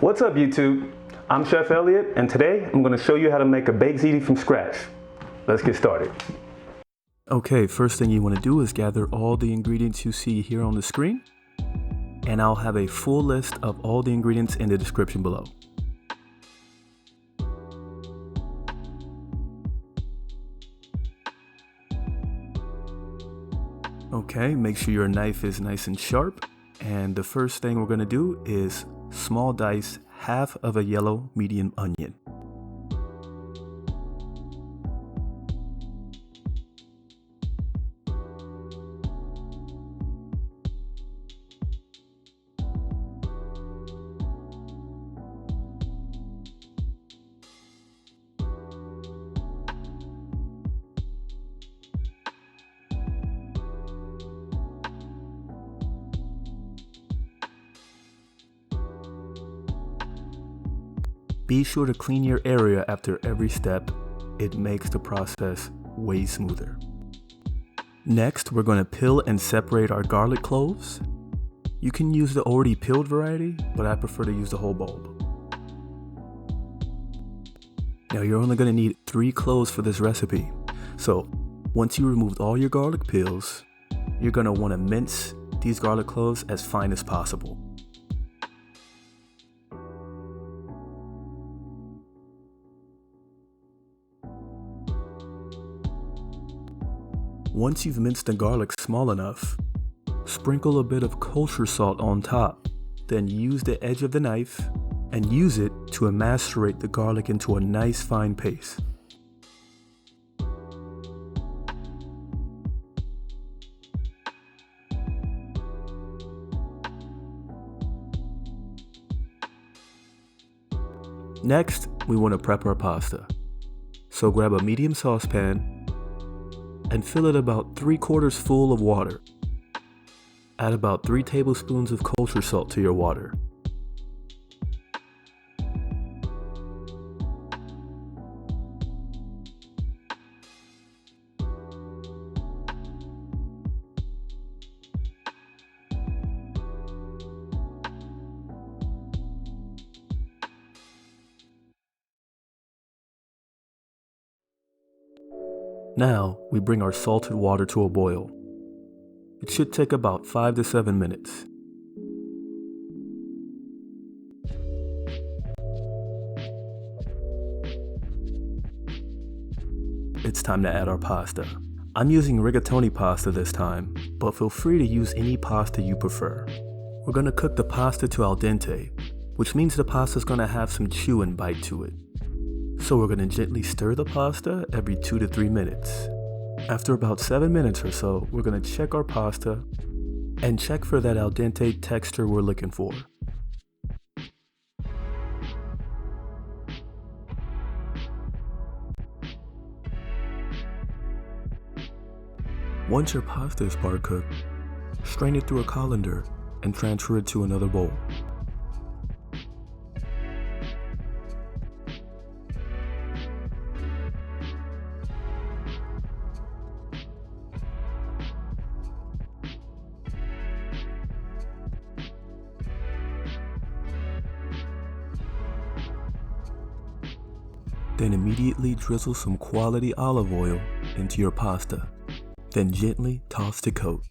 What's up YouTube? I'm Chef Elliott and today I'm going to show you how to make a Baked Ziti from scratch. Let's get started. Okay, first thing you want to do is gather all the ingredients you see here on the screen, and I'll have a full list of all the ingredients in the description below. Okay, make sure your knife is nice and sharp, and the first thing we're going to do is small dice half of a yellow medium onion. Be sure to clean your area after every step. It makes the process way smoother. Next, we're going to peel and separate our garlic cloves. You can use the already peeled variety, but I prefer to use the whole bulb. Now you're only going to need 3 cloves for this recipe. So once you removed all your garlic peels, you're going to want to mince these garlic cloves as fine as possible. Once you've minced the garlic small enough, sprinkle a bit of kosher salt on top. Then use the edge of the knife and use it to emascerate the garlic into a nice fine paste. Next, we want to prep our pasta. So grab a medium saucepan and fill it about 3/4 full of water. Add about 3 tablespoons of kosher salt to your water. Now, we bring our salted water to a boil. It should take about 5 to 7 minutes. It's time to add our pasta. I'm using Rigitoni pasta this time, but feel free to use any pasta you prefer. We're going to cook the pasta to al dente, which means the pasta is going to have some chew and bite to it. So we're going to gently stir the pasta every 2 to 3 minutes. After about 7 minutes or so, we're going to check our pasta and check for that al dente texture we're looking for. Once your pasta is part cooked, strain it through a colander and transfer it to another bowl. Then immediately drizzle some quality olive oil into your pasta. Then gently toss to coat.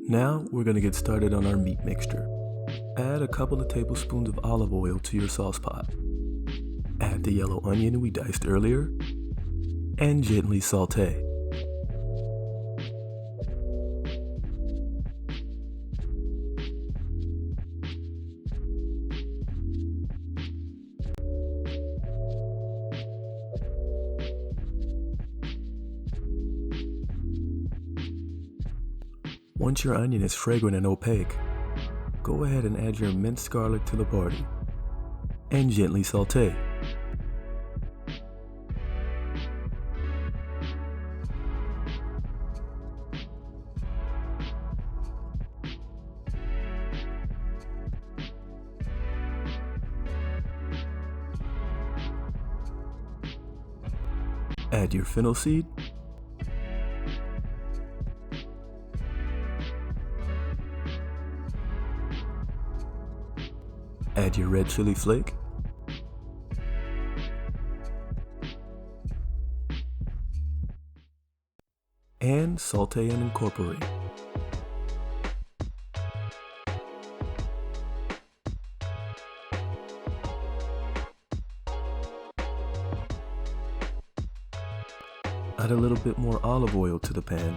Now we're going to get started on our meat mixture. Add a couple of tablespoons of olive oil to your sauce pot. Add the yellow onion we diced earlier and gently saute. Once your onion is fragrant and opaque, go ahead and add your minced garlic to the party and gently saute. Add your fennel seed. Add your red chili flake. And saute and incorporate. Add a little bit more olive oil to the pan.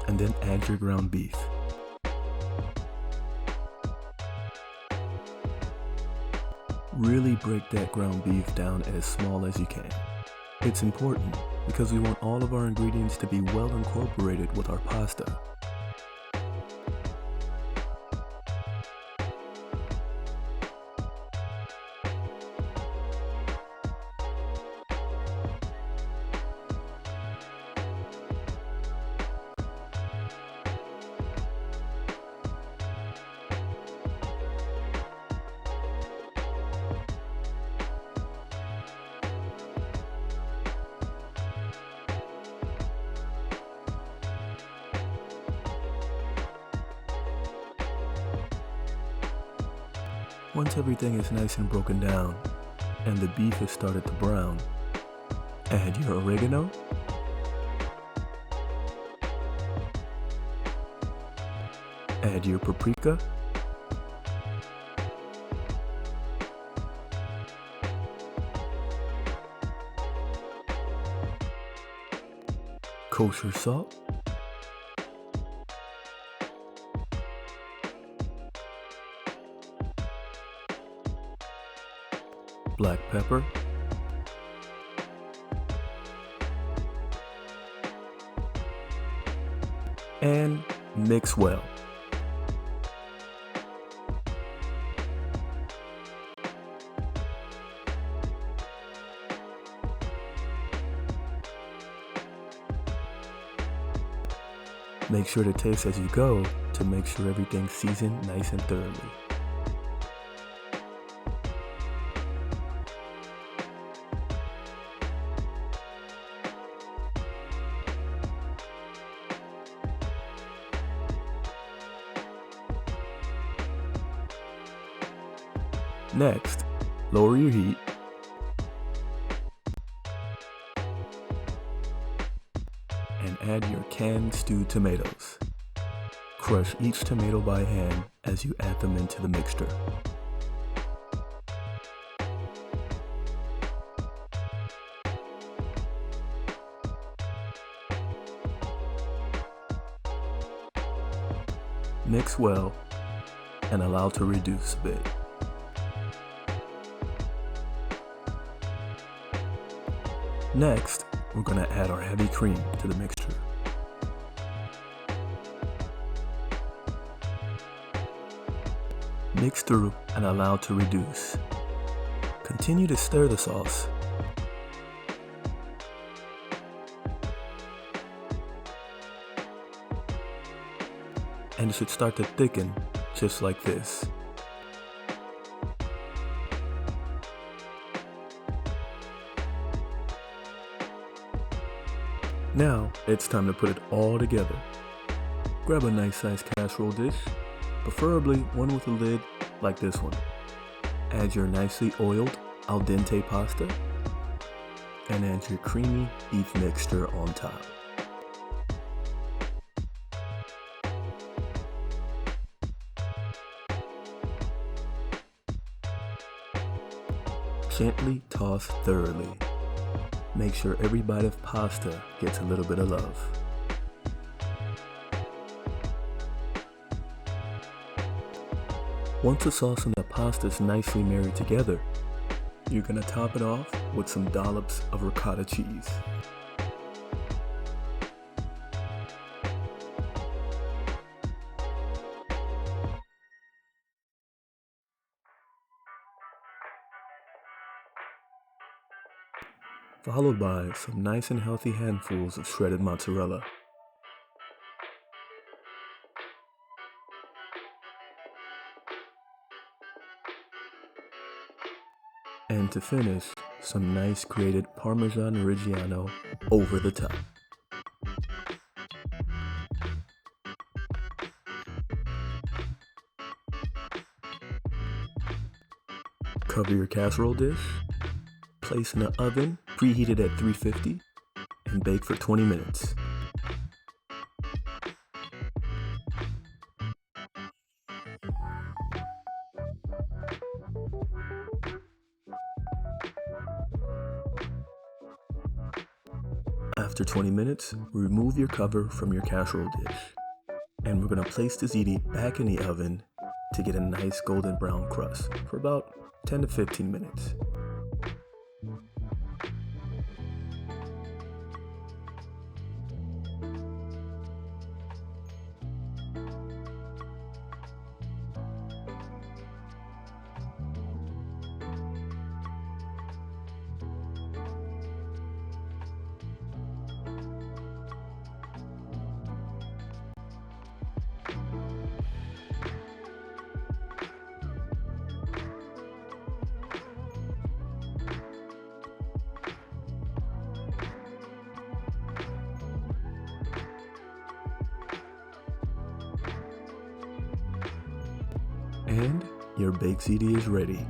And then add your ground beef. Really break that ground beef down as small as you can. It's important because we want all of our ingredients to be well incorporated with our pasta. Once everything is nice and broken down and the beef has started to brown, add your oregano, add your paprika, kosher salt, black pepper, and mix well. Make sure to taste as you go to make sure everything's seasoned nice and thoroughly. Next, lower your heat and add your canned stewed tomatoes. Crush each tomato by hand as you add them into the mixture. Mix well and allow to reduce a bit. Next, we're going to add our heavy cream to the mixture. Mix through and allow to reduce. Continue to stir the sauce. And it should start to thicken just like this. Now, it's time to put it all together. Grab a nice sized casserole dish, preferably one with a lid like this one. Add your nicely oiled al dente pasta and add your creamy beef mixture on top. Gently toss thoroughly. Make sure every bite of pasta gets a little bit of love. Once the sauce and the pasta is nicely married together, you're going to top it off with some dollops of ricotta cheese. Followed by some nice and healthy handfuls of shredded mozzarella. And to finish, some nice grated Parmesan Reggiano over the top. Cover your casserole dish, place in the oven, preheated at 350, and bake for 20 minutes. After 20 minutes, remove your cover from your casserole dish. And we're going to place the ziti back in the oven to get a nice golden brown crust for about 10 to 15 minutes. And your baked ziti is ready.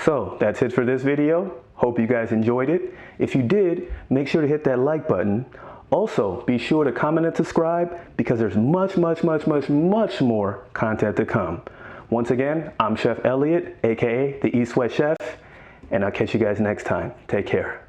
So that's it for this video. Hope you guys enjoyed it. If you did, make sure to hit that like button. Also, be sure to comment and subscribe because there's much more content to come. Once again, I'm Chef Elliott, aka the East West Chef, and I'll catch you guys next time. Take care.